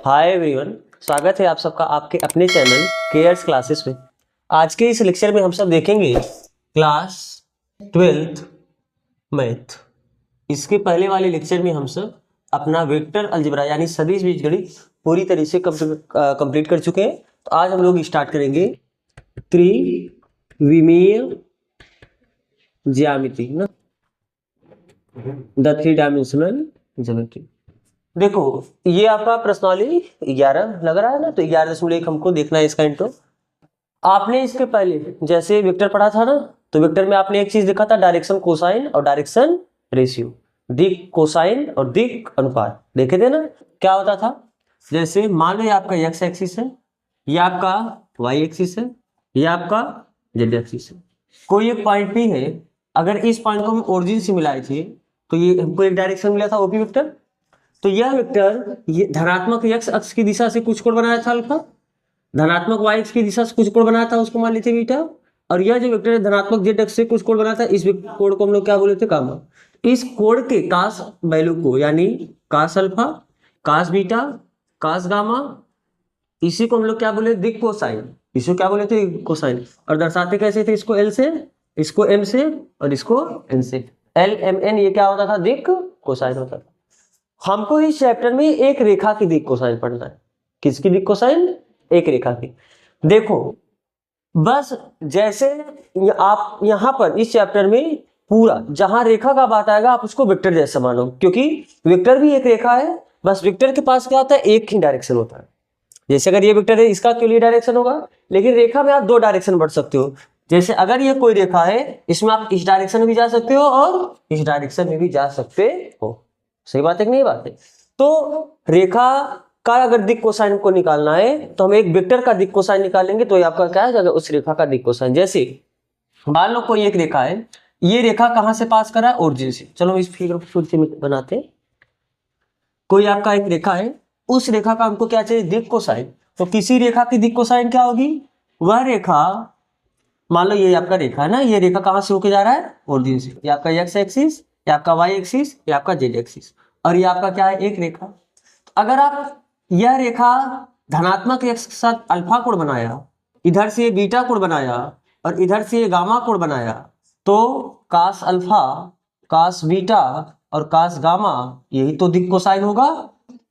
Hi everyone, स्वागत है आप सबका आपके अपने चैनल केयर्स क्लासेस में। आज के इस लेक्चर में हम सब देखेंगे क्लास 12th मैथ। इसके पहले वाले लेक्चर में हम सब अपना वेक्टर अलजेब्रा यानी सदिश बीजगणित पूरी तरह से कंप्लीट कर चुके हैं। तो आज हम लोग स्टार्ट करेंगे त्रिविमीय ज्यामिति ना, द 3 डायमेंशनल ज्योमेट्री। देखो ये आपका प्रश्नावली 11 लग रहा है ना, तो 11.1 हमको देखना है इसका इंट्रो। आपने इसके पहले जैसे वेक्टर पढ़ा था ना, तो वेक्टर में आपने एक चीज देखा था, डायरेक्शन कोसाइन और डायरेक्शन रेशियो, दिक कोसाइन और दिक अनुपात देखे थे ना। क्या होता था, जैसे मान लो ये आपका एक्स एक्सिस है, ये आपका वाई एक्सिस है, ये आपका जेड एक्सिस है। कोई एक पॉइंट भी है, अगर इस पॉइंट को हम ओरिजिन से मिलाए थे तो ये हमको एक डायरेक्शन मिला था ओपी वेक्टर। तो यह वेक्टर ये धनात्मक एक्स अक्ष की दिशा से कुछ कोण बनाया था अल्फा, धनात्मक वाई अक्ष की दिशा से कुछ कोण बनाया था, उसको मान लेते बीटा। और यह जो वेक्टर है धनात्मक जेड अक्ष से कुछ कोण बनाया था, इस कोण को हम लोग क्या बोले थे, गामा। इस कोण के कास वैल्यू को यानी कास alpha, cos beta, cos gamma, इसी को हम लोग क्या बोले, दिक कोसाइन। इसको क्या बोले थे, कोसाइन। और दर्शाते कैसे थे, इसको एल से, इसको एम से और इसको एन से। एल एम एन ये क्या होता था, दिक कोसाइन होता था। हमको इस चैप्टर में एक रेखा की दिक कोसाइन पढ़ना है। किसकी दिक कोसाइन, एक रेखा की। देखो बस जैसे आप यहाँ पर इस चैप्टर में पूरा जहां रेखा का बात आएगा आप उसको वेक्टर जैसा मानो, क्योंकि वेक्टर भी एक रेखा है। बस वेक्टर के पास क्या होता है, एक ही डायरेक्शन होता है। जैसे अगर ये वेक्टर है, इसका क्यों डायरेक्शन होगा, लेकिन रेखा में आप दो डायरेक्शन बढ़ सकते हो। जैसे अगर ये कोई रेखा है, इसमें आप इस डायरेक्शन में भी जा सकते हो और इस डायरेक्शन में भी जा सकते हो। सही बात है कि नहीं बात है। तो रेखा का अगर दिक कोसाइन को निकालना है तो हम एक वेक्टर का दिक कोसाइन निकालेंगे, तो ये आपका क्या है, उस रेखा का दिक कोसाइन। जैसे मान लो कोई एक रेखा है, ये रेखा कहां से पास कर रहा है, ओरिजिन से। चलो इस फिगर को फिर से बनाते हैं। कोई आपका एक रेखा है, उस रेखा का हमको क्या चाहिए, दिक कोसाइन। तो किसी रेखा की दिक कोसाइन क्या होगी, वह रेखा, मान लो ये आपका रेखा है ना, ये रेखा कहां से होके जा रहा है, ओरिजिन से। ये आपका एक्स एक्सिस, ये आपका वाई एक्सिस, ये आपका जेड एक्सिस, और ये आपका क्या है, एक रेखा। तो अगर आप यह रेखा धनात्मक एक्स के साथ अल्फा कोण बनाया, इधर से ये बीटा कोण बनाया और इधर से ये गामा कोण बनाया, तो कास अल्फा, कास बीटा और कास गामा, यही तो दिक कोसाइन होगा।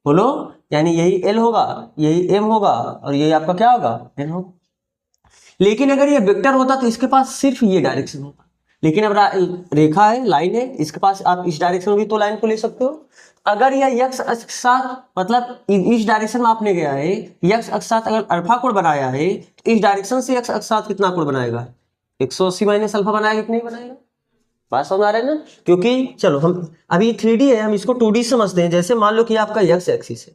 बोलो, यानी यही एल होगा, यही एम होगा और यही आपका क्या होगा, एन होगा। लेकिन अगर ये वेक्टर होता तो इसके पास सिर्फ ये डायरेक्शन होता, लेकिन अब रेखा है, लाइन है, इसके पास आप इस डायरेक्शन में भी तो लाइन को ले सकते हो। अगर यह एक्स अक्ष के साथ, मतलब इस डायरेक्शन में आपने गया है, एक्स अक्ष के साथ अगर अल्फा कोण बनाया है, तो इस डायरेक्शन से एक्स अक्ष के साथ कितना कोण बनाएगा, 180 माइनस अल्फा बनाएगा कि नहीं बनाएगा। बात समझ आ रहा है ना। क्योंकि चलो हम अभी 3D है, हम इसको 2D समझते हैं। जैसे मान लो कि आपका एक्स एक्सिस है,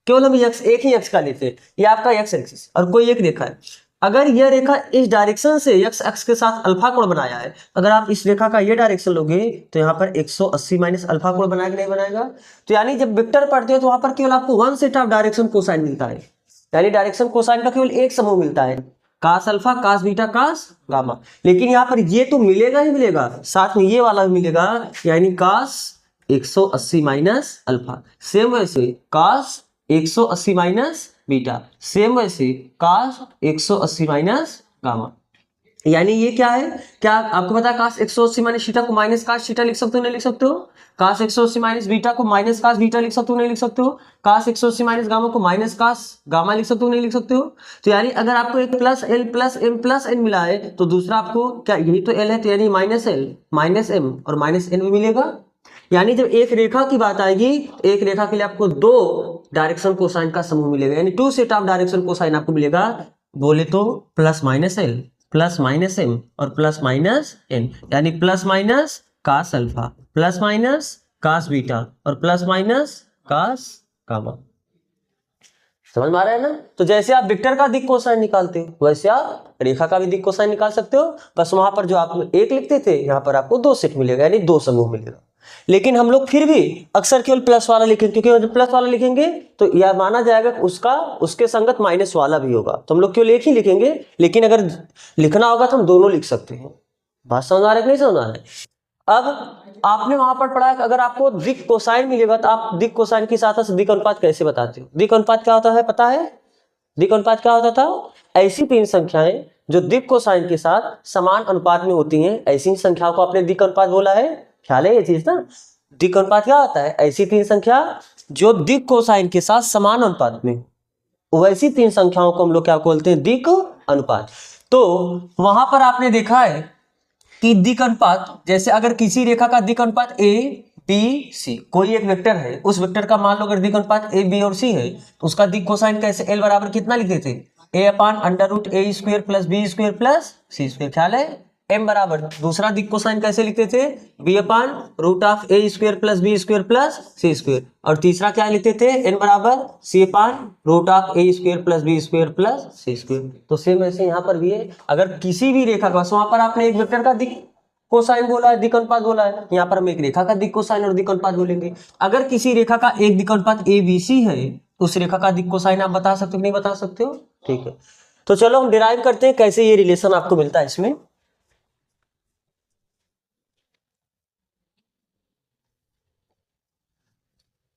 केवल हम एक्स एक ही एक्स का लेते हैं, ये आपका एक्स एक्सिस और कोई एक रेखा है। अगर यह रेखा इस डायरेक्शन से एक्स अक्ष के साथ अल्फा कोण बनाया है, अगर आप इस रेखा का ये डायरेक्शन लोगे तो यहाँ पर 180 माइनस अल्फा कोण बनाएगा नहीं बनाएगा। तो यानी जब वेक्टर पढ़ते हो तो वहां पर केवल आपको one set of direction cosine मिलता है, यानी डायरेक्शन कोसाइन का केवल एक समूह मिलता है, कास alpha, cos beta, cos gamma. लेकिन यहाँ पर ये तो मिलेगा ही मिलेगा, साथ में ये वाला भी मिलेगा, यानी कास 180 माइनस अल्फा। सेम वैसे कास 180 माइनस बीटा, सेम वैसे कास 180 माइनस गामा। यानी ये क्या है, क्या आपको पता है, कास 180 माइनस थीटा को माइनस कास थीटा लिख सकते हो नहीं लिख सकते हो, कास 180 माइनस बीटा को माइनस कास बीटा लिख सकते हो नहीं लिख सकते हो, कास 180 माइनस गामा को माइनस कास गामा लिख सकते हो नहीं लिख सकते हो। तो यानी अगर आपको एक plus L plus M plus N मिला है, तो दूसरा आपको क्या, यही तो एल है, तो यानी माइनस एल माइनस एम और माइनस एन भी मिलेगा। यानी जब एक रेखा की बात आएगी, एक रेखा के लिए आपको दो डायरेक्शन कोसाइन का समूह मिलेगा, यानी two set of direction cosine आपको मिलेगा। बोले तो plus minus L, plus minus M और प्लस माइनस एन, यानी plus minus cos alpha, plus minus cos beta और प्लस माइनस कास गामा। समझ में आ रहा है ना। तो जैसे आप वेक्टर का दिक कोसाइन निकालते हो, वैसे आप रेखा का भी दिक कोसाइन निकाल सकते हो। बस वहां पर जो आप एक लिखते थे, यहाँ पर आपको दो सेट मिलेगा, यानी दो समूह मिलेगा। लेकिन हम लोग फिर भी अक्सर केवल प्लस वाला लिखेंगे, क्योंकि जब प्लस वाला लिखेंगे तो यह माना जाएगा उसका उसके संगत माइनस वाला भी होगा, तो हम लोग केवल एक ही लिखेंगे। लेकिन अगर लिखना होगा तो हम दोनों लिख सकते हैं। बात समझ आ रहा है कि नहीं समझ आ रहा है। अब आपने वहां पर पढ़ा है कि अगर आपको दिक् कोसाइन मिलेगा तो आप दिक् कोसाइन की सहायता से दिक् अनुपात कैसे बताते हो? दिक् अनुपात क्या होता है पता है? दिक् अनुपात क्या होता था? ऐसी तीन संख्याएं जो दिक् कोसाइन के साथ समान अनुपात में होती हैं, ऐसी संख्याओं को आपने दिक् अनुपात बोला है। ख्याल है ये चीज ना? दिक् अनुपात क्या होता है? ऐसी तीन संख्या जो दिक् कोसाइन के साथ समान अनुपात में, वैसी तीन संख्याओं को हम लोग क्या बोलते हैं? दिक् अनुपात। तो वहां पर आपने देखा है कि दिक् अनुपात, जैसे अगर किसी रेखा का दिक् अनुपात ए बी सी, कोई एक वेक्टर है, उस वेक्टर का मान लो अगर दिक् अनुपात ए बी और सी है तो उसका दिक् कोसाइन कैसे? एल बराबर कितना लिखते थे? A upon under root A square plus B square plus C square. ख्याल है? एम बराबर दूसरा दिक् कोसाइन कैसे लिखते थे? B upon root of A square plus B square plus C square. और तीसरा क्या लिखते थे? एन बराबर c upon root of A square plus B square plus C square. तो सेम ऐसे यहाँ पर भी है, अगर किसी भी रेखा का, वहां पर आपने एक वेक्टर का दिक् कोसाइन बोला है, दिक् अनुपात बोला है, यहाँ पर हम एक रेखा का दिक् कोसाइन और दिक् अनुपात बोलेंगे। अगर किसी रेखा का एक दिक् अनुपात ए बी सी है, उस रेखा का दिक् कोसाइन आप बता सकते हो कि नहीं बता सकते हो? ठीक है, तो चलो हम डिराइव करते हैं कैसे ये रिलेशन आपको मिलता है इसमें।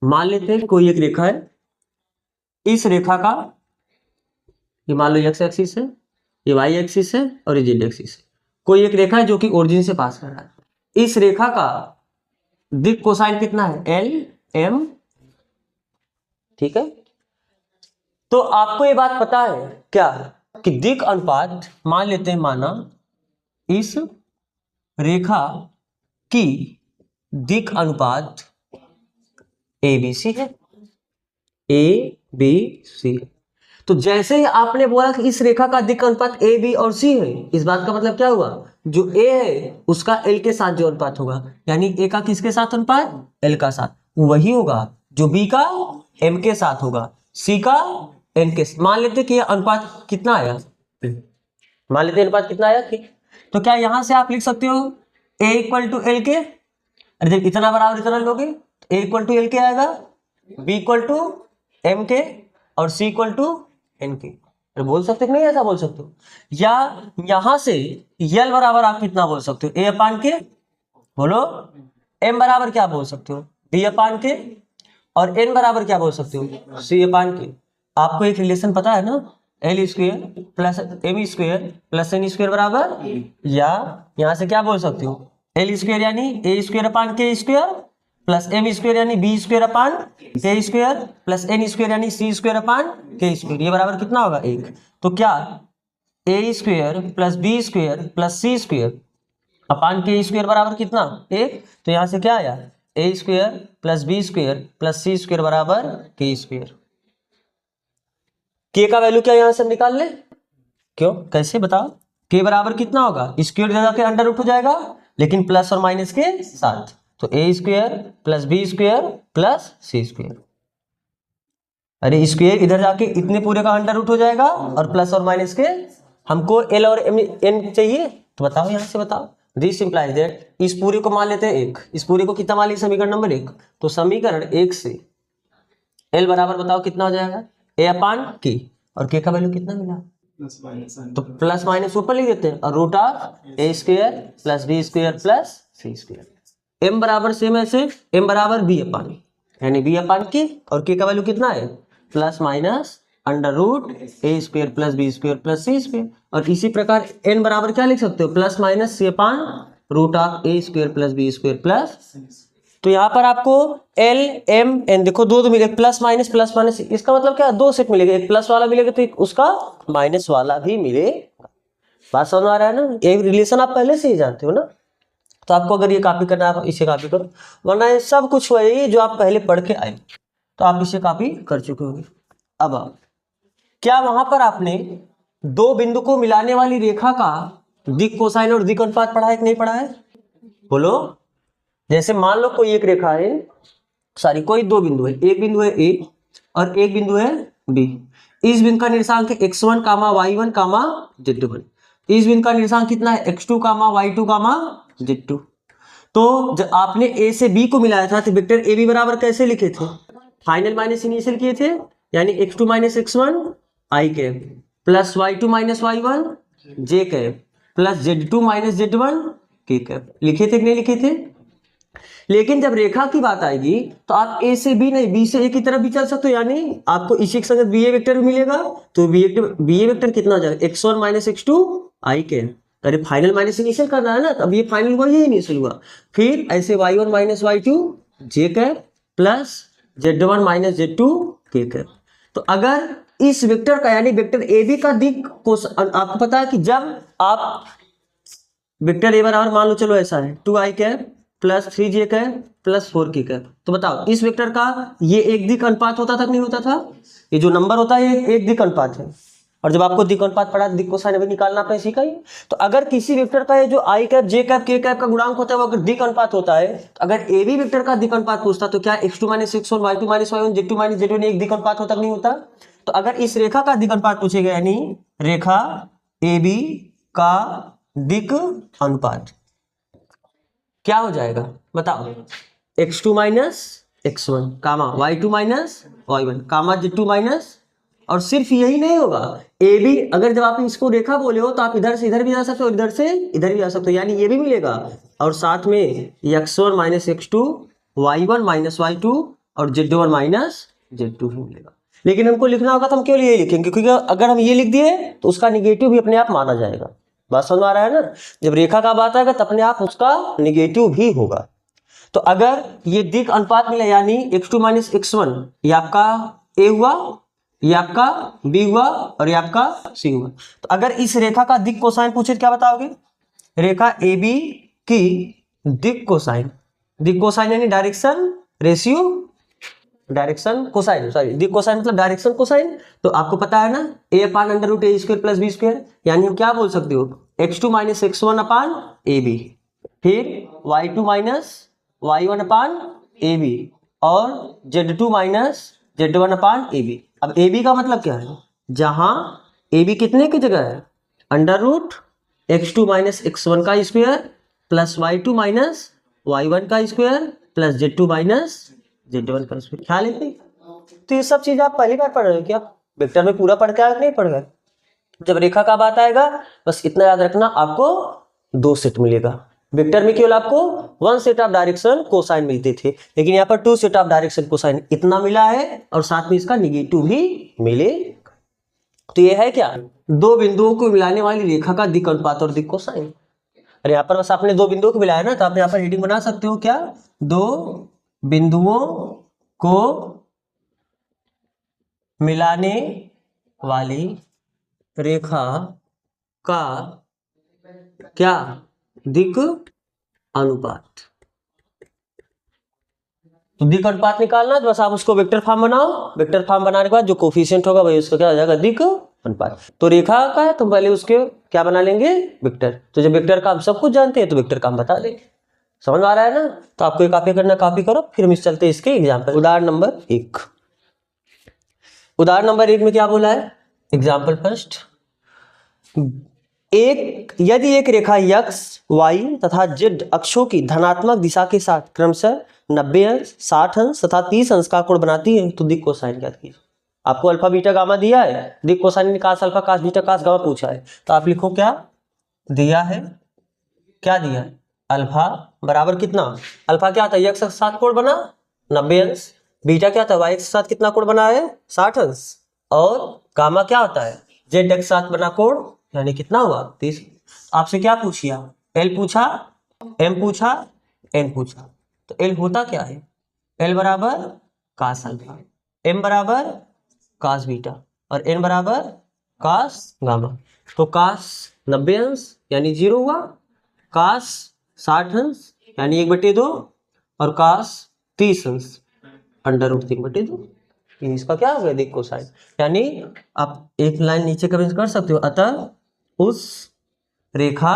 मान लेते हैं कोई एक रेखा है, इस रेखा का ये मान लो एक्स एक्सिस है, ये वाई एक्सिस है और ये जेड एक्सिस है। कोई एक रेखा है जो कि ओरिजिन से पास कर रहा है। इस रेखा का दिक् कोसाइन कितना है? L M. ठीक है, तो आपको ये बात पता है क्या कि दिक् अनुपात, मान लेते हैं माना इस रेखा की दिक् अनुपात ए बी सी है, ए बी सी। तो जैसे ही आपने बोला कि इस रेखा का दिक् अनुपात ए बी और सी है, इस बात का मतलब क्या हुआ? जो ए है उसका एल के साथ जो अनुपात होगा, यानी ए का किसके साथ अनुपात? एल का साथ, वही होगा जो बी का एम के साथ होगा, सी का एन के साथ। मान लेते कि अनुपात कितना आया, मान लेते अनुपात कितना आया, ठीक। तो क्या यहां से आप लिख सकते हो ए इक्वल टू एल के? अरे जब इतना बराबर इतना लोगे तो ए इक्वल टू एल के आएगा, बी इक्वल टू एम के और सी इक्वल टू एन के। बोल सकते नहीं? ऐसा बोल सकते हो। या यहां से यल बराबर आप कितना बोल सकते हो? ए अपान के, बोलो। एम बराबर क्या बोल सकते हो? बी अपान के। और एन बराबर क्या बोल सकते हो? सी अपान के। आपको एक रिलेशन पता है ना, L square plus M square plus N square बराबर, या यहां से क्या बोल सकते हो? एल स्क्वायर यानी ए स्क्वायर अपान के स्क्वायर प्लस एम स्क्वायर यानी बी स्क्वायर अपान के स्क्वायर प्लस एन स्क्वायर यानी सी स्क्वायर अपान के स्क्वायर। ये बराबर कितना होगा? 1। तो क्या a square plus B square plus C square upon के स्क्वायर बराबर कितना? 1। तो यहां से क्या आया? A square plus B square plus C square बराबर के स्क्वायर। के का वैल्यू क्या यहां से हम निकाल ले? क्यों, कैसे बताओ? के बराबर कितना होगा? स्क्वायर जगह के अंडर रूट हो जाएगा, लेकिन प्लस और माइनस के साथ। तो A square plus B square plus C square. अरे स्क्वायर इधर जाके इतने पूरे का अंडर रूट हो जाएगा और प्लस और माइनस के, हमको एल और एन चाहिए, तो बताओ यहां से बताओ। दिस इंप्लाइज दैट, इस पूरे को मान लेते हैं 1, इस पूरे को कितना मान लिया? समीकरण नंबर 1। तो समीकरण 1 से एल बराबर बताओ कितना हो जाएगा? ए अपान के, और के का वैल्यू कितना मिला? तो प्लस माइनस ऊपर लिख देते हैं, और root of A square plus B square plus C square. M बराबर सेम ऐसे, एम बराबर बी अपान, यानी बी अपान के, और के का वैल्यू कितना है? प्लस माइनस अंडर रूट ए square plus B square plus सी स्क्वायर। और इसी प्रकार एन बराबर क्या लिख सकते हो? Plus minus C upon root of A square plus B square plus. तो यहाँ पर आपको एल एम एन देखो दो मिले, प्लस माइनस, इसका मतलब क्या? 2 सेट मिलेगा, एक प्लस वाला मिलेगा तो एक उसका माइनस वाला भी मिलेगा। बात समझ आ रहा है ना? ये रिलेशन आप पहले से ही जानते हो ना। तो आपको अगर ये कॉपी करना है आप इसे कॉपी करो, वरना ये सब कुछ वही जो आप पहले पढ़ के आए, तो आप इसे कॉपी कर चुके होंगे। अब क्या वहां पर आपने दो बिंदु को मिलाने वाली रेखा का दिक् कोसाइन और दिक् अनुपात पढ़ा है कि नहीं पढ़ा है? बोलो। जैसे मान लो कोई एक रेखा है, सॉरी कोई दो बिंदु है, एक बिंदु है ए और एक बिंदु है बी। इस बिंदु का निर्देशांक है x1, y1, z1। इस बिंदु का निर्देशांक कितना है? x2, y2, z2। तो जब आपने ए से बी को मिलाया था तो वेक्टर ए बी बराबर कैसे लिखे थे? फाइनल माइनस इनिशियल किए थे, यानी x2 minus x1 I cap plus y2 minus y1 J cap plus z2 minus z1 K cap. लिखे थे कि नहीं लिखे थे? लेकिन जब रेखा की बात आएगी तो आप ए से बी नहीं, बी से ए की तरफ भी चल सकते हो, यानी आपको इसी के संगत बी ए वेक्टर भी मिलेगा। तो बी ए वेक्टर कितना हो जाएगा, x1 माइनस x2 आई के। अरे फाइनल माइनस इनिशियल करना है ना, तो अब ये फाइनल हुआ, ये इनिशियल हुआ। फिर ऐसे y1 minus y2 J cap plus z1 minus z2 K cap. तो अगर इस वेक्टर का यानी वेक्टर ए बी का दिक को आपको पता है कि जब आप वेक्टर ए बराबर मान लो चलो ऐसा है 2i cap plus 3j cap plus 4k cap, तो बताओ इस वेक्टर का ये एक दिक अनुपात होता था कि नहीं होता था? ये जो नंबर होता है ये एक दिक अनुपात है, और जब आपको दिक अनुपात पढ़ा दिक कोसाइन भी निकालना आपने सीखा ही। तो अगर किसी वेक्टर का ये जो i cap j cap k cap का गुणांक होता है वो अगर दिक अनुपात होता है, तो अगर ए बी वेक्टर का दिक अनुपात पूछता तो क्या x2 minus x1 y2 minus y1 z2 minus z1 एक दिक अनुपात होता कि नहीं होता? तो अगर इस रेखा का दिक अनुपात पूछेगा यानी रेखा ए बी का दिक अनुपात क्या हो जाएगा बताओ, x2 माइनस x1 कामा y2 माइनस y1 कामा z2 माइनस, और सिर्फ यही नहीं होगा ए बी, अगर जब आप इसको रेखा बोले हो तो आप इधर से इधर भी जा सकते हो, इधर से इधर भी जा सकते हो, यानी ये भी मिलेगा, और साथ में x1 minus x2 y1 minus y2 और z1 माइनस z2 भी मिलेगा। लेकिन हमको लिखना होगा तो हम केवल ये लिखेंगे, क्योंकि अगर हम ये लिख दिए तो उसका निगेटिव भी अपने आप माना जाएगा। बात समझ में आ रहा है ना? जब रेखा का बात आएगा तो अपने आप उसका निगेटिव भी होगा। तो अगर ये दिक अनुपात मिला यानी x2 माइनस x1 ये आपका a हुआ, ये आपका b हुआ और ये आपका c हुआ। तो अगर इस रेखा का दिक कोसाइन पूछे तो क्या बताओगे? रेखा ए बी की दिक कोसाइन, दिक कोसाइन यानी direction ratio, direction cosine, sorry दिक कोसाइन मतलब डायरेक्शन कोसाइन। तो आपको पता है ना a upon under root A square plus B square, यानी हम क्या बोल सकते हो x2 minus x1 upon A B, फिर y2 minus y1 upon A B और z2 minus z1 upon A B. अब ए बी का मतलब क्या है, जहां ए बी कितने की जगह है under root x2 minus x1 का square plus y2 minus y1 का square plus z2 minus z1 का स्क्वायर। ख्याल है? तो ये सब चीज आप पहली बार पढ़ रहे हो क्या? वेक्टर में पूरा पढ़ के आए नहीं पढ़ गए? जब रेखा का बात आएगा बस इतना याद रखना, आपको 2 सेट मिलेगा। वेक्टर में केवल आपको 1 सेट ऑफ डायरेक्शन कोसाइन मिलते थे, लेकिन यहाँ पर 2 सेट ऑफ डायरेक्शन कोसाइन इतना मिला है, और साथ में इसका निगेटिव भी मिले। तो ये है क्या, 2 बिंदुओं को मिलाने वाली रेखा का दिक अनुपात और दिक कोसाइन। और यहाँ पर बस आपने 2 बिंदुओं को मिलाया ना, तो आप यहाँ पर हेडिंग बना सकते हो क्या, 2 बिंदुओं को मिलाने वाली रेखा का क्या दिक अनुपात। तो दिक अनुपात निकालना तो बस आप उसको वेक्टर फॉर्म बनाओ, वेक्टर फॉर्म बनाने के बाद जो कोफिशिएंट होगा वही उसका क्या हो जाएगा, दिक अनुपात। तो रेखा का है तो पहले उसके क्या बना लेंगे, वेक्टर। तो जब वेक्टर का हम सब कुछ जानते हैं तो वेक्टर का हम बता देंगे। समझ में आ रहा है ना? तो आपको ये कॉपी करना, कॉपी करो, फिर हम इस चलते इसके एग्जाम्पल। उदाहरण नंबर 1, उदाहरण नंबर 1 में क्या बोला है, एग्जाम्पल फर्स्ट, यदि एक रेखा x, y तथा z अक्षों की धनात्मक दिशा के साथ क्रमशः 90 अंश, 60 अंश तथा 30 अंश का कोण बनाती है तो दिक कोसाइन ज्ञात कीजिए। आपको अल्फा बीटा गामा दिया है, दिक cosine cos alpha cos beta cos gamma पूछा है, तो आप लिखो क्या दिया है, क्या दिया है, अल्फा बराबर कितना, अल्फा क्या था x के साथ कोण बना 90 अंश, बीटा क्या था y के साथ कितना कोण बना है 60 अंश, और गामा क्या होता है z के साथ बना कोण यानी कितना हुआ 30। आपसे क्या पूछिया, L पूछा, M पूछा, N पूछा। तो L होता क्या है, L बराबर कास अल्फा, M बराबर कास बीटा और N बराबर कास गामा। तो कास 90 अंश यानी 0 हुआ, कास 60 अंश यानी 1/2 और कास 30 अंश अंडर रूट 3/2। इसका क्या हो गया दिक कोसाइन, यानी आप एक लाइन नीचे कमेंट कर सकते हो, अतः उस रेखा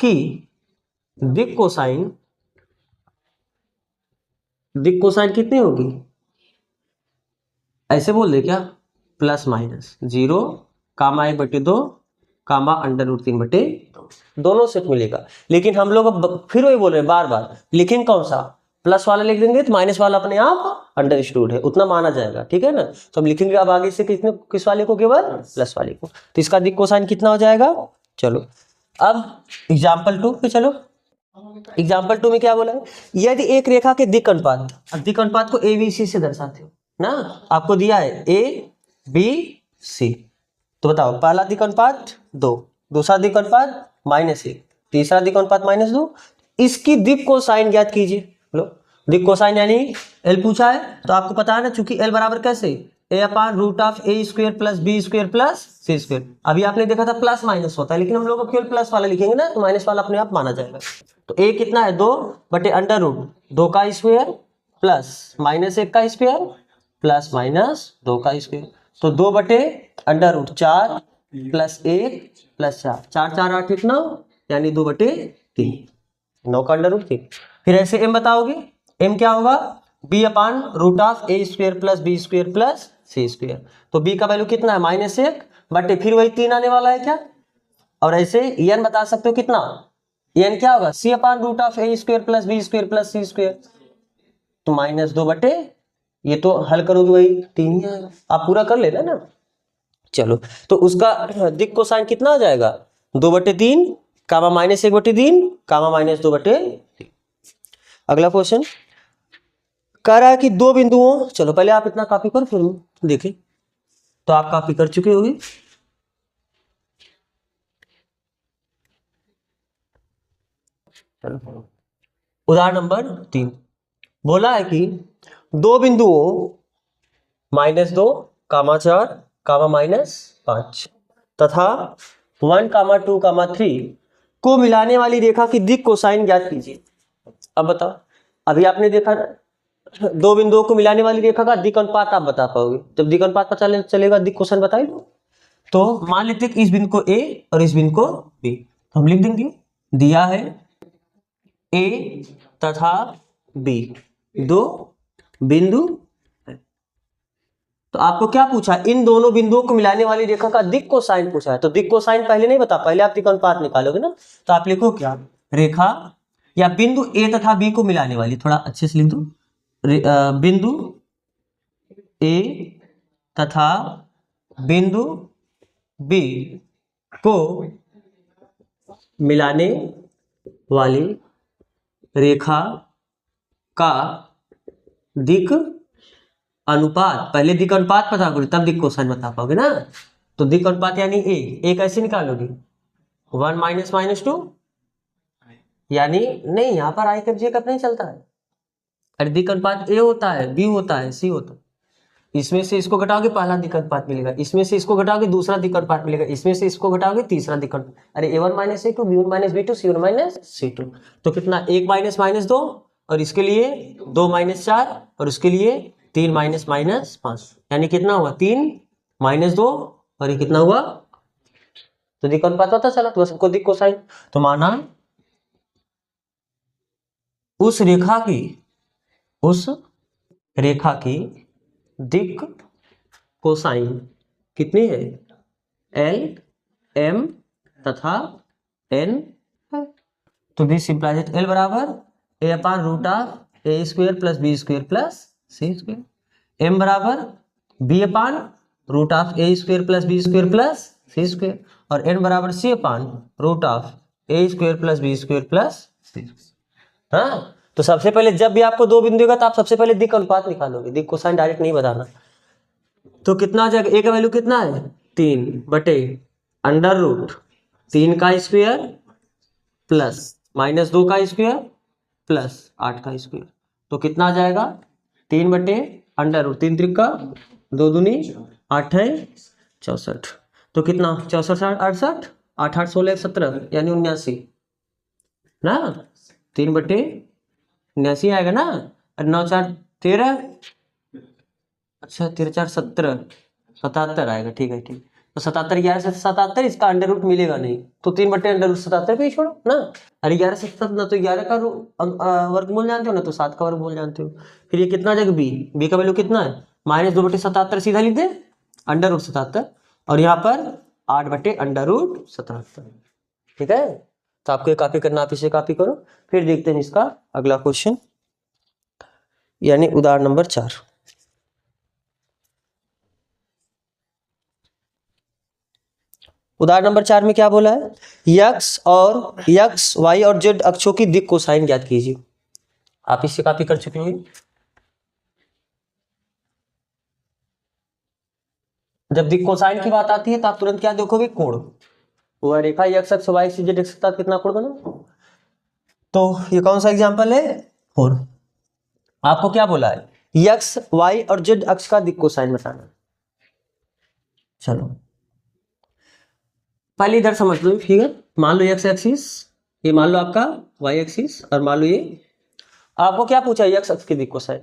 की दिक कोसाइन, दिक कोसाइन कितनी होगी, ऐसे बोल दे क्या, प्लस माइनस 0 कामा 1/2 कामा अंडर रूट 3/2, दोनों सेट मिलेगा। लेकिन हम लोग फिर वही बोल रहे हैं बार बार, लिखेंगे कौन सा, प्लस वाला लिख देंगे तो माइनस वाला अपने आप अंडरस्टूड है उतना माना जाएगा, ठीक है ना। तो हम लिखेंगे अब आगे से किसने, किस वाले को, केवल प्लस वाले को। तो इसका दिक कोसाइन कितना हो जाएगा, चलो अब एग्जाम्पल 2 पे चलो। एग्जाम्पल 2 में क्या बोला है, यदि एक रेखा के दिक् अनुपात, अब दिक् अनुपात को ए बी सी से दर्शाते हो ना, आपको दिया है ए बी सी, तो बताओ पहला दिक् अनुपात 2, दूसरा दिक् अनुपात -1, तीसरा दिक् अनुपात -2, इसकी दिक् कोसाइन ज्ञात कीजिए। लो दिक् कोसाइन यानी एल पूछा है, तो आपको पता है ना, चूंकि एल बराबर कैसे a/√a² plus b² plus c²। अभी आपने देखा था प्लस माइनस होता है, लेकिन हम लोग को केवल प्लस वाला लिखेंगे ना, तो माइनस वाला अपने आप माना जाएगा। तो a कितना है 2/√2 का स्क्वायर प्लस -1 का स्क्वायर प्लस -2 का स्क्वायर, तो 2/√4 प्लस 1 प्लस 4, 4 4 8 कितना, यानी 2/3, 9 का √3। फिर ऐसे m बताओगे, m क्या होगा b/√a² plus b² plus c², तो b का वैल्यू कितना है -1 बटे फिर वही 3 आने वाला है क्या, और ऐसे n बता सकते हो कितना, n क्या होगा c/√a² plus b² plus c², तो -2 ये तो हल करोगे वही 3 ही आएगा, आप पूरा कर लेना ना। चलो तो उसका दिक् कोसाइन कितना आ जाएगा 2/3 कामा -1/3 कामा -2/3। अगला क्वेश्चन कह रहा है कि दो बिंदुओं, चलो पहले आप इतना कॉपी करो फिर देखें, तो आप कॉपी कर चुके होंगे। उदाहरण नंबर 3 बोला है कि दो बिंदुओं -2 कामा 4 कामा -5 तथा 1 कामा 2 कामा 3 को मिलाने वाली रेखा की दिक् कोसाइन ज्ञात कीजिए। अब बताओ, अभी आपने देखा ना, दो बिंदुओं को मिलाने वाली रेखा का दिक् अनुपात आप बता पाओगे, जब दिक् अनुपात पता चलेगा दिक् कोसाइन बताइए। तो मान लेते हैं कि इस बिंदु को ए और इस बिंदु को बी, हम लिख देंगे दिया है ए तथा बी दो बिंदु, तो आपको क्या पूछा, इन दोनों बिंदुओं को मिलाने वाली रेखा का दिक् कोसाइन पूछा है, तो दिक् कोसाइन पहले नहीं बता, पहले आप दिक् अनुपात निकालोगे ना, तो आप लिखो क्या, रेखा या बिंदु ए तथा बी को मिलाने वाली, थोड़ा अच्छे से लिख दो, बिंदु ए तथा बिंदु बी को मिलाने वाली रेखा का दिक् अनुपात, पहले दिक् अनुपात पता करो तब दिक् कोसाइन बता पाओगे ना। तो दिक् अनुपात यानी ए कैसे निकालोगे 1 - -2, यानी नहीं यहाँ पर आई कब जे कब नहीं चलता है, अरे दिक् अनुपात ए होता है, बी होता है, सी होता है, इसमें से इसको घटाओगे पहला दिक् अनुपात मिलेगा, इसमें से इसको घटाओगे दूसरा दिक् अनुपात मिलेगा, इसमें से इसको घटाओगे तीसरा दिक् अनुपात, अरे a1 - a2 b1 - b2 c1 - c2, तो कितना 1 - -2 और इसके लिए 2 - 4 और उसके लिए 3 - -5, यानी कितना हुआ 3 - 2 और ये कितना हुआ, तो दिक् अनुपात पता चला, तो सबको दिक् कोसाइन, तो माना उस रेखा की दिक् कोसाइन कितनी है L M तथा N है, तो दिस इंप्लाइज दैट L बराबर a/√a² plus b² plus c², M बराबर b/√a² plus b² plus c² और N बराबर c/√a² plus b² plus c²। हाँ, तो सबसे पहले जब भी आपको दो बिंदु होगा तो आप सबसे पहले दिक् अनुपात निकालोगे, दिक् कोसाइन डायरेक्ट नहीं बताना। तो कितना आ जाएगा, ए का वैल्यू कितना है 3/√3 का स्क्वायर प्लस -2 का स्क्वायर प्लस 8 का स्क्वायर, तो कितना आ जाएगा 3/√3 त्रिका 2 दूनी 8 है 64, तो कितना 64 68 8 8 16 17 यानी 79 ना, 3/79 आएगा ना, और 9 4 13, अच्छा 13 4 17 77 आएगा, ठीक है ठीक, तो 77 11 से 77 इसका अंडर रूट मिलेगा नहीं, तो 3/√77 पे ही छोड़ो ना, अरे 11 से 77 ना तो 11 का वर्गमूल जानते हो ना, तो 7 का वर्गमूल जानते हो, फिर ये कितना आ जाएगा बी का वैल्यू कितना है -2/77 सीधा लिख दे √77 और यहाँ पर 8/√77, ठीक है। तो आपको ये कॉपी करना, आप इसे कॉपी करो, फिर देखते हैं इसका अगला क्वेश्चन, यानी उदाहरण नंबर 4। उदाहरण नंबर 4 में क्या बोला है, यक्स और यक्स वाई और जेड अक्षों की दिक् कोसाइन ज्ञात कीजिए। आप इससे कॉपी कर चुके होंगे। जब दिक् कोसाइन की बात आती है तो आप तुरंत क्या देखोगे, कोण। वह रेखा यक्स अक्ष वाई से जेड अक्ष के साथ कितना कोण बना। तो ये कौन सा एग्जांपल है, 4। आपको क्या बोला है, यक्स वाई और जेड अक्ष का दिक् कोसाइन बताना। चलो पहले इधर समझ लो फिगर। मान लो एक्स एक्सिस, ये मान लो आपका वाई एक्सिस, और मान लो ये आपको क्या पूछा, यक्स अक्ष की दिक् कोसाइन।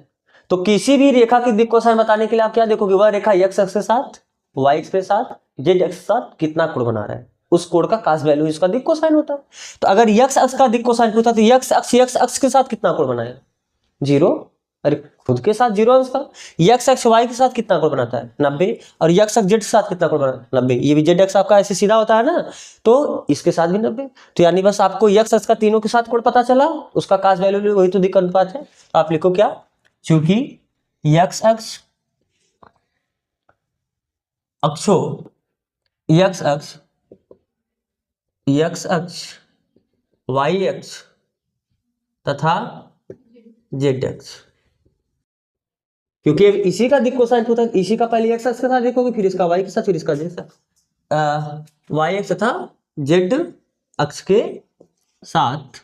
तो किसी भी रेखा की दिक् कोसाइन बताने के लिए आप क्या देखोगे, वह रेखा यक्स अक्ष के साथ, वाई अक्ष के साथ, जेड अक्ष के साथ कितना कोण बना रहा है, उस कोण का cos वैल्यू इसका दिक् कोसाइन होता है। तो अगर यक्स अक्ष का दिक् कोसाइन पूछा तो यक्स अक्ष के साथ कितना कोण बनाएगा, 0। अरे खुद के साथ 0 अंश का। यक्स अक्ष वाई के साथ कितना कोण बनाता है, 90। और यक्स अक्ष जेड के साथ कितना कोण बनाता है, 90। ये भी जेड अक्ष आपका ऐसे सीधा होता है ना, तो इसके साथ भी 90। तो यानी बस आपको यक्स अक्ष का तीनों के साथ कोण पता चला, उसका cos वैल्यू वही तो दिक् अनुपात है। तो आप लिखो क्या, चूंकि यक्स अक्ष अक्षों, यक्स अक्ष वाई अक्ष तथा जेड अक्ष, क्योंकि इसी का दिक् कोसाइन होता है, इसी का पहले एक्स अक्ष के साथ देखोगे, फिर इसका वाई के साथ, फिर इसका जेड के साथ। वाई अक्ष तथा जेड अक्ष के साथ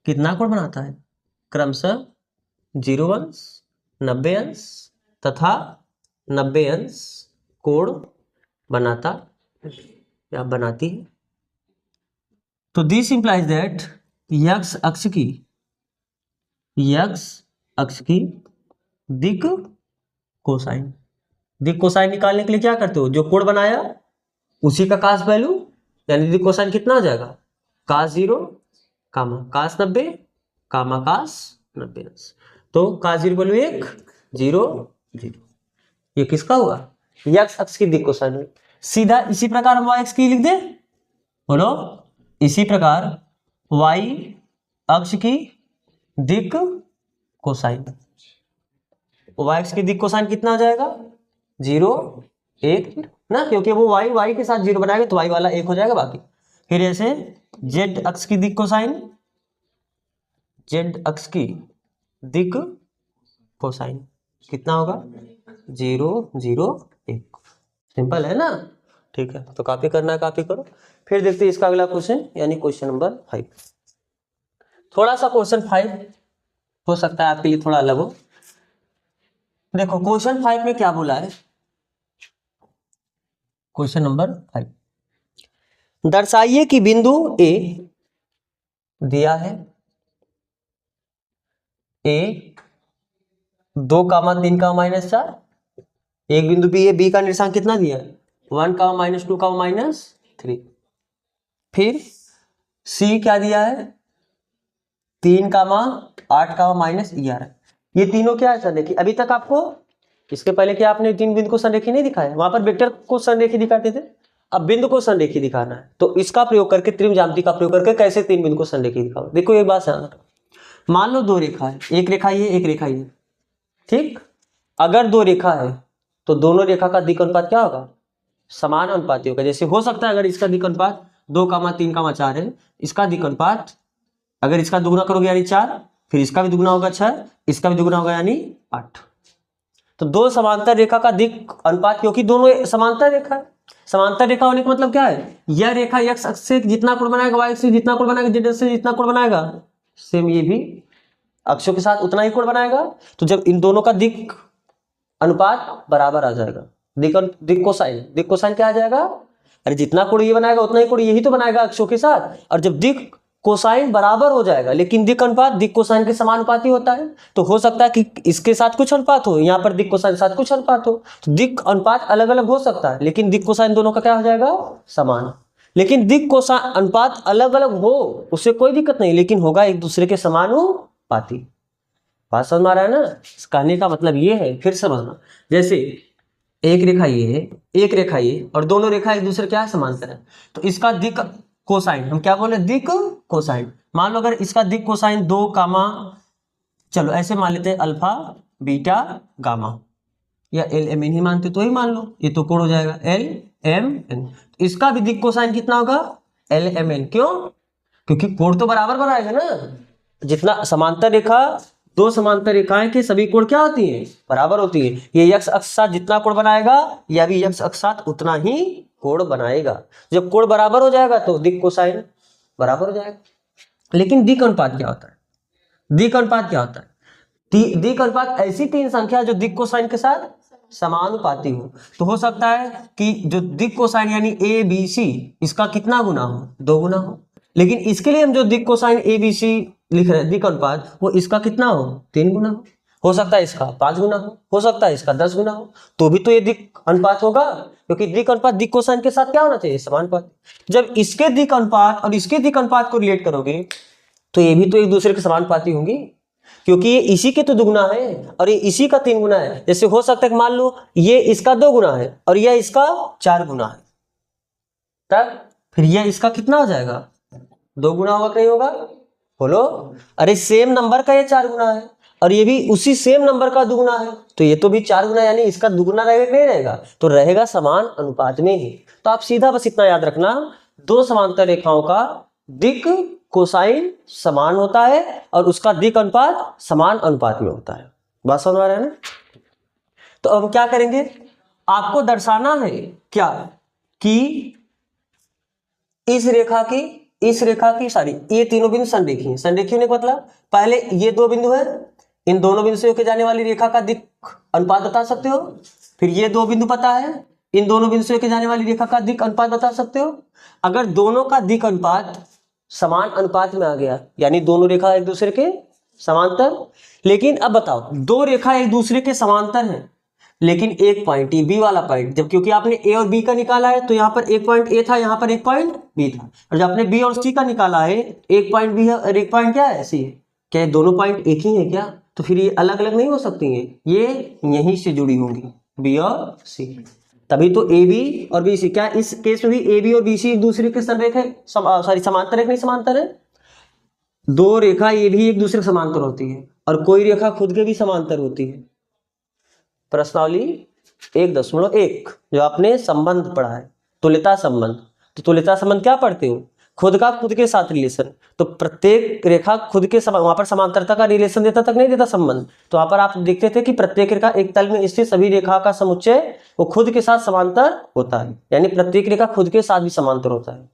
कितना कोण बनाता है, क्रमशः 0 अंश, 90 अंश तथा 90 अंश कोण बनाता या बनाती है। तो दिस इंप्लाइज दैट यक्स अक्ष की दिक् कोसाइन, दिक् कोसाइन निकालने के लिए क्या करते हो, जो कोण बनाया उसी का cos वैल्यू, यानी दिक् कोसाइन कितना आ जाएगा, cos 0 cos 90 cos 90। तो cos 0 वैल्यू 1 0 0, ये किसका हुआ, यक्स अक्ष की दिक् कोसाइन हुई। सीधा इसी प्रकार हम वाई अक्ष की लिख दे, बोलो। इसी प्रकार वाई अक्ष की दिक् कोसाइन, वाई अक्ष की दिक् कोसाइन कितना आ जाएगा, 0 1 ना, क्योंकि वो वाई के साथ 0 बनाएगा तो वाई वाला 1 हो जाएगा बाकी। फिर ऐसे जेड अक्ष की दिक् कोसाइन, जेड अक्ष की दिक् कोसाइन कितना होगा, 0 0 1। सिंपल है ना, ठीक है। तो कॉपी करना है, कॉपी करो। फिर देखते हैं इसका अगला क्वेश्चन, यानी क्वेश्चन नंबर 5। थोड़ा सा क्वेश्चन 5 हो सकता है आपके लिए थोड़ा अलग हो। देखो क्वेश्चन 5 में क्या बोला है, क्वेश्चन नंबर 5, दर्शाइए कि बिंदु ए दिया है, ए 2, 3, -4। एक बिंदु बी है, बी का निर्देशांक कितना दिया है, 1, -2, -3। फिर सी क्या दिया है, 3, 8, -11। ये तीनों क्या है संरेखी। अभी तक आपको इसके पहले क्या आपने 3 बिंदु को संरेखी नहीं दिखाया, वहां पर वेक्टर को संरेखी दिखाते थे, अब बिंदु को संरेखी दिखाना है। तो इसका प्रयोग करके, त्रिम ज्यामिति का प्रयोग करके कैसे 3 बिंदु को संरेखी दिखाओ। देखो एक बात ध्यान, मान लो 2 रेखा है, एक रेखा ये, एक रेखा ये, ठीक। अगर 2 रेखा है तो दोनों रेखा का दिक् अनुपात क्या होगा, समान अनुपाती होगा। जैसे हो सकता है अगर इसका दिक् अनुपात 2, 3, 4 है, इसका दिक् अनुपात अगर इसका दुगुना करोगे यानी 4, फिर इसका भी दुगुना होगा 6, इसका भी दुगुना होगा यानी 8। तो 2 समांतर रेखा का दिक् अनुपात, क्योंकि दोनों समांतर रेखा है, समांतर रेखा होने का मतलब क्या है, यह रेखा x अक्ष से जितना कोण बनाएगा, y अक्ष से जितना कोण बनाएगा, z अक्ष से जितना कोण बनाएगा, सेम ये भी अक्षों के साथ उतना ही कोण बनाएगा। तो जब इन दोनों का दिक् अनुपात बराबर आ जाएगा, दिक् कोसाइन क्या आ जाएगा, अरे जितना कोण ये बनाएगा उतना ही कोण यही तो बनाएगा अक्षों के साथ। और जब दिक् कोसाइन बराबर हो जाएगा, लेकिन दिक् अनुपात दिक् कोसाइन के समानुपाती होता है, तो हो सकता है कि इसके साथ कुछ अनुपात हो, यहाँ पर दिक् कोसाइन के साथ कुछ अनुपात हो। तो दिक् अनुपात अलग अलग हो सकता है, लेकिन दिक् कोसाइन दोनों का क्या हो जाएगा, समान। लेकिन दिक् कोसाइन अनुपात अलग अलग हो उससे कोई दिक्कत नहीं, लेकिन होगा एक दूसरे के समानुपाती। बात समझ में आ रहा है ना, कहने का मतलब ये है, फिर समझना। जैसे एक रेखा ये है, एक रेखा ये, और दोनों रेखा एक दूसरे क्या है, समांतर है। तो इसका दिक् कोसाइन हम क्या बोले, दिक् कोसाइन। मान लो अगर इसका दिक् कोसाइन 2, चलो ऐसे मान लेते हैं अल्फा बीटा गामा, या एल एम एन ही मानते तो ही मान लो, ये तो कोण हो जाएगा एल एम एन। इसका भी दिक् कोसाइन कितना होगा एल एम एन। क्यों? क्योंकि कोण तो बराबर बनाएगा ना, जितना समांतर रेखा, दो समांतर रेखाएं के सभी कोण क्या होती हैं बराबर होती है। ये यक्ष अक्ष साथ जितना कोण बनाएगा या भी यक्ष अक्ष साथ उतना ही कोण बनाएगा। जब कोण बराबर हो जाएगा तो दिक् कोसाइन बराबर हो जाएगा। लेकिन दिक् अनुपात क्या होता है? दिक् अनुपात क्या होता है? दिक् अनुपात ऐसी तीन संख्या जो दिक् कोसाइन के साथ समानुपाती हो। तो हो सकता है कि जो दिक् कोसाइन यानी ए बी सी इसका कितना गुना हो, 2 गुना हो। लेकिन इसके लिए हम जो दिक् कोसाइन ए बी सी लिख रहे हैं दिक् अनुपात, वो इसका कितना हो 3 गुना हो सकता है इसका 5 गुना हो सकता है इसका 10 गुना हो, तो भी तो ये दिक् अनुपात होगा। क्योंकि दिक् अनुपात दिक् कोसाइन के साथ क्या होना चाहिए समानुपाती। जब इसके दिक् अनुपात और इसके दिक् अनुपात को रिलेट करोगे तो ये भी तो एक दूसरे के समानुपाती होंगी, क्योंकि ये इसी के तो दुगुना है और ये इसी का 3 गुना है। जैसे हो सकता है कि मान लो ये इसका 2 गुना है और यह इसका 4 गुना है, तब फिर यह इसका कितना हो जाएगा 2 गुना होगा कि नहीं होगा? बोलो। अरे सेम नंबर का ये 4 गुना है और ये भी उसी सेम नंबर का दुगुना है, तो ये तो भी 4 गुना यानी इसका दुगुना रहेगा कि नहीं रहेगा? तो रहेगा समान अनुपात में ही। तो आप सीधा बस इतना याद रखना, दो समांतर रेखाओं का दिक् कोसाइन समान होता है और उसका दिक् अनुपात समान अनुपात में होता है। बात समझ आ रहा है ना? तो अब क्या करेंगे, आपको दर्शाना है क्या कि इस रेखा की सारी ये तीनों बिंदु संरेखीय हैं। संरेखीय होने का मतलब पहले ये 2 बिंदु है, इन दोनों बिंदु से होकर जाने वाली रेखा का दिक् अनुपात बता सकते हो। फिर ये 2 बिंदु पता है, इन दोनों बिंदु से होकर जाने वाली रेखा का दिक् अनुपात बता सकते हो। अगर दोनों का दिक् अनुपात समान अनुपात में आ गया यानी दोनों रेखा एक दूसरे के समांतर। लेकिन अब बताओ, दो रेखा एक दूसरे के समांतर हैं लेकिन एक पॉइंट ये बी वाला पॉइंट, जब क्योंकि आपने ए और बी का निकाला है तो यहाँ पर एक पॉइंट ए था, यहाँ पर एक पॉइंट बी था, और जब आपने बी और सी का निकाला है एक पॉइंट बी है और एक पॉइंट क्या है सी है। क्या दोनों पॉइंट एक ही है क्या? तो फिर ये अलग अलग नहीं हो सकती हैं, ये यहीं से जुड़ी होंगी बी और सी, तभी तो ए बी और बी सी। क्या इस केस में भी ए बी और बी सी एक दूसरे के संरेख है, समांतर है कि नहीं समांतर है? दो रेखा ये भी एक दूसरे के समांतर होती है और कोई रेखा खुद के भी समांतर होती है। प्रश्नावली 1.1 जो आपने संबंध पढ़ा है तुल्यता संबंध, तो तुल्यता संबंध क्या पढ़ते हो? खुद का खुद के साथ रिलेशन। तो प्रत्येक रेखा खुद के वहां पर समांतरता का रिलेशन देता तक नहीं देता संबंध। तो वहां पर आप देखते थे कि प्रत्येक रेखा एक तल में स्थित सभी रेखा का समुच्चय वो खुद के साथ समांतर होता है, यानी प्रत्येक रेखा खुद के साथ भी समांतर होता है।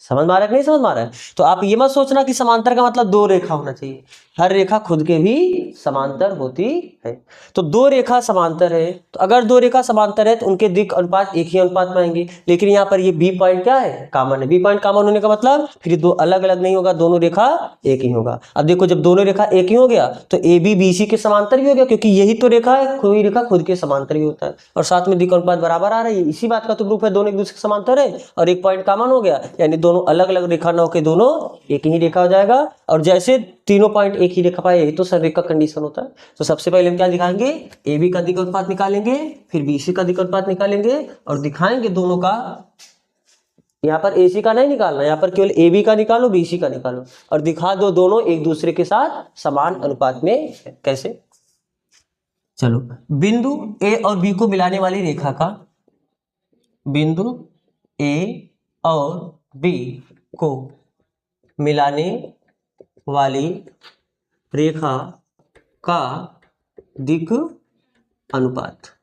समझ में आ रहा है कि नहीं समझ में आ रहा है? तो आप ये मत सोचना कि समांतर का मतलब 2 रेखा होना चाहिए, हर रेखा खुद के भी समांतर होती है। तो 2 रेखा समांतर है, तो अगर 2 रेखा समांतर है तो उनके दिक् अनुपात एक ही अनुपात में आएंगे। लेकिन यहाँ पर ये बी पॉइंट क्या है कॉमन है, बी पॉइंट कॉमन होने का मतलब फिर 2 अलग अलग नहीं होगा, दोनों रेखा एक ही होगा। अब देखो जब दोनों रेखा एक ही हो गया तो ए बी बी सी के समांतर भी हो गया, क्योंकि यही तो रेखा है, कोई रेखा खुद के समांतर भी होता है और साथ में दिक् अनुपात बराबर आ रही है। इसी बात का तो प्रूफ है, दोनों एक दूसरे के समांतर है और एक पॉइंट कॉमन हो गया, यानी दोनों अलग अलग रेखा न होकर दोनों एक ही रेखा हो जाएगा। और जैसे तीनों पॉइंट एक ही रेखा पाए, यही तो संरेख का कंडीशन होता है। तो सबसे पहले हम क्या दिखाएंगे, ए बी का दिक् अनुपात निकालेंगे, फिर बी सी का दिक् अनुपात निकालेंगे और दिखाएंगे दोनों का। यहाँ पर ए सी का नहीं निकालना, यहाँ पर केवल ए बी का निकालो बी सी का निकालो और दिखा दो दोनों एक दूसरे के साथ समान अनुपात में। कैसे? चलो, बिंदु ए और बी को मिलाने वाली रेखा का, बिंदु ए और बी को मिलाने वाली रेखा का दिक् अनुपात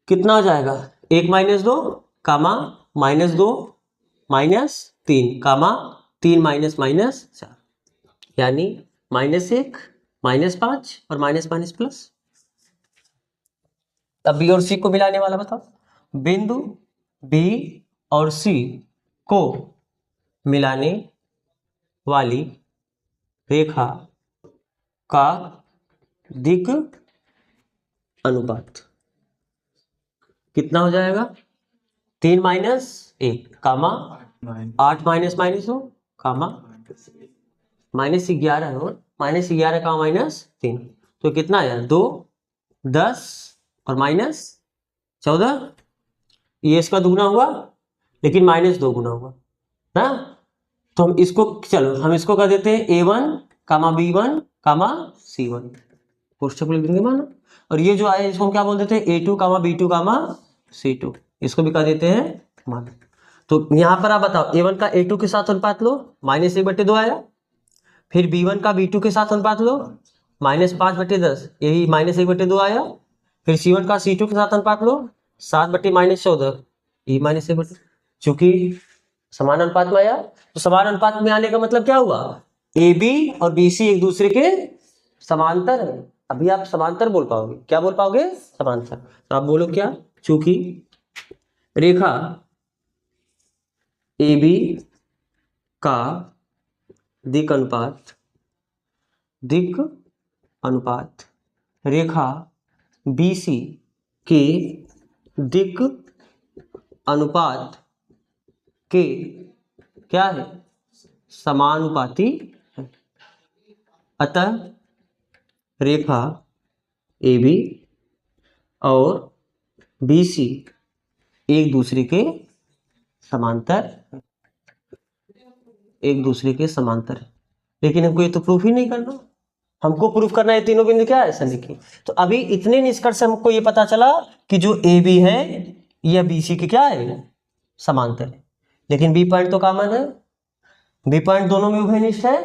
कितना हो जाएगा? 1 - 2 कामा -2 -3 कामा 3 -4, यानी -1 -5 और माइनस प्लस। अब बी और सी को मिलाने वाला बताओ, बिंदु बी और सी को मिलाने वाली रेखा का दिक् अनुपात कितना हो जाएगा? 3 - 1 कामा 8 -2 कामा -11 और -11 का -3, तो कितना आया? 2 10 और -14, ये इसका दुगुना हुआ लेकिन -2 गुना हुआ ना। तो हम इसको, चलो हम इसको कर देते हैं A1 कामा B1 कामा C1, कोष्ठक लिख देंगे माना। और ये जो आया इसको हम क्या बोल देते हैं, A2 कामा B2 कामा C2, इसको भी कह देते हैं मान। तो यहाँ पर आप बताओ A1 का A2 के साथ अनुपात लो, -1/2 आया। फिर B1 का B2 के साथ अनुपात लो, -5/10, यही -1/2 आया। फिर C1 का C2 के साथ अनुपात लो, 7/-14, ये -1/2, चूंकि समान अनुपात में आया। तो समान अनुपात में आने का मतलब क्या हुआ, AB और BC एक दूसरे के समांतर है। अभी आप समांतर बोल पाओगे, क्या बोल पाओगे, समांतर। तो आप बोलो क्या, चूंकि रेखा AB का दिक् अनुपात रेखा BC के दिक् अनुपात के क्या है, समानुपाती है। अतः रेखा AB और BC एक दूसरे के समांतर है। लेकिन हमको ये तो प्रूफ ही नहीं करना, हमको प्रूफ करना है तीनों बिंदु क्या है, सन्निहित। तो अभी इतने निष्कर्ष से हमको ये पता चला कि जो AB है यह BC के क्या है, समांतर है। लेकिन B पॉइंट तो कॉमन है, B पॉइंट दोनों में उभयनिष्ठ है।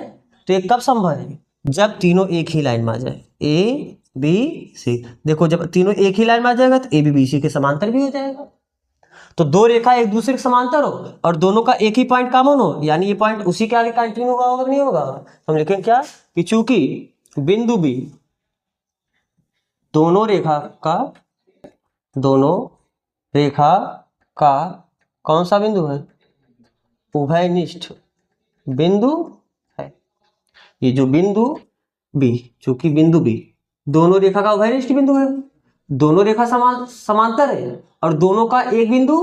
तो ये कब संभव है, जब तीनों एक ही लाइन में आ जाए, A B C। देखो जब तीनों एक ही लाइन में आ जाएगा तो AB BC के समांतर भी हो जाएगा। तो दो रेखा एक दूसरे के समांतर हो और दोनों का एक ही पॉइंट कॉमन हो, यानी ये पॉइंट उसी के आगे कंटिन्यू होगा कि नहीं होगा। हम लिखेंगे क्या कि चूंकि बिंदु B दोनों रेखा का कौन सा बिंदु है, उभयनिष्ठ बिंदु है। ये जो बिंदु B, चूंकि बिंदु B दोनों रेखा का उभयनिष्ठ बिंदु है, दोनों रेखा समांतर है और दोनों का एक बिंदु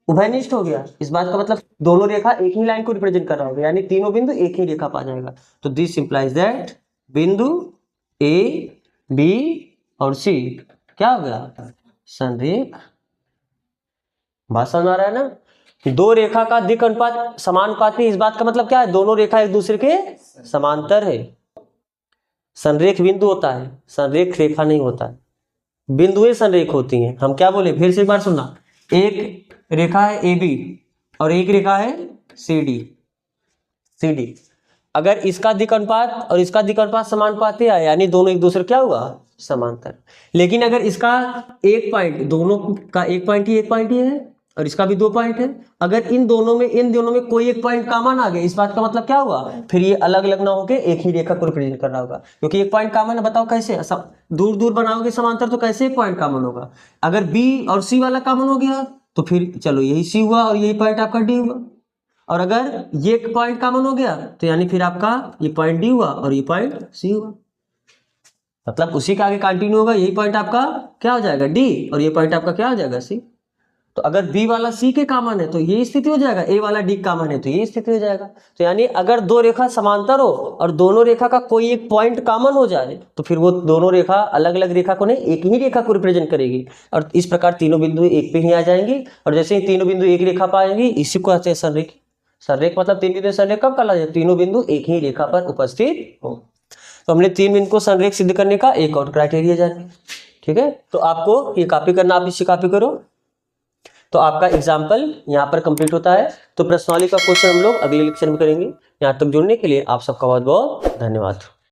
उभयनिष्ठ हो गया। इस बात का मतलब दोनों रेखा एक ही लाइन को रिप्रेजेंट कर रहा होगा, यानी तीनों बिंदु एक ही रेखा पा जाएगा। तो दिस इंप्लाइज दैट बिंदु A B और C क्या हो गया, संरेख। बात समझ आ रहा है ना, दो रेखा का दिक् अनुपात समानुपाती, इस बात का मतलब क्या है, दोनों रेखा एक दूसरे के समांतर है। संरेख बिंदु होता है, संरेख रेखा नहीं होता है, बिंदुएं संरेख होती हैं। हम क्या बोले, फिर से एक बार सुनना, एक रेखा है AB और एक रेखा है CD। अगर इसका दिक् अनुपात और इसका दिक् अनुपात समानुपाती है, यानी दोनों एक दूसरे क्या हुआ, समांतर। लेकिन अगर इसका एक पॉइंट, दोनों का एक पॉइंट ही है और इसका भी 2 पॉइंट है, अगर इन दोनों में कोई एक पॉइंट कॉमन आ गया, इस बात का मतलब क्या हुआ, फिर ये अलग अलग ना होके एक ही रेखा को रिप्रेजेंट करना होगा। क्योंकि एक पॉइंट कॉमन है, बताओ कैसे, दूर दूर बनाओगे समांतर तो कैसे एक पॉइंट कॉमन होगा। अगर B और C वाला कॉमन हो गया तो फिर चलो यही C हुआ और यही पॉइंट आपका D हुआ। और अगर ये पॉइंट कॉमन हो गया तो यानी फिर आपका ये पॉइंट D हुआ और ये पॉइंट C हुआ, मतलब उसी के आगे कंटिन्यू होगा, यही पॉइंट आपका क्या हो जाएगा, D, और ये पॉइंट आपका क्या हो जाएगा, C। तो अगर B वाला C के कॉमन है तो ये स्थिति हो जाएगा, A वाला D कॉमन है तो ये स्थिति हो जाएगा। तो यानी अगर दो रेखा समांतर हो और दोनों रेखा का कोई एक पॉइंट कॉमन हो जाए तो फिर वो दोनों रेखा अलग अलग रेखा को नहीं, एक ही रेखा को रिप्रेजेंट करेगी। और इस प्रकार तीनों बिंदु एक पे ही आ जाएंगी। और जैसे ही तीनों बिंदु एक रेखा पाएंगी, इसी को कहते हैं संरेख। संरेख मतलब तीन बिंदु संरेख कब कहलाता है, तीनों बिंदु एक ही रेखा पर उपस्थित हो। तो हमने तीन बिंदु को संरेख सिद्ध करने का एक और क्राइटेरिया जाने, ठीक है। तो आपको ये कॉपी करना, आप इसे कॉपी करो। तो आपका एग्जाम्पल यहाँ पर कंप्लीट होता है। तो प्रश्नावली का क्वेश्चन हम लोग अगले लेक्चर में करेंगे। यहाँ तक जुड़ने के लिए आप सबका बहुत बहुत धन्यवाद।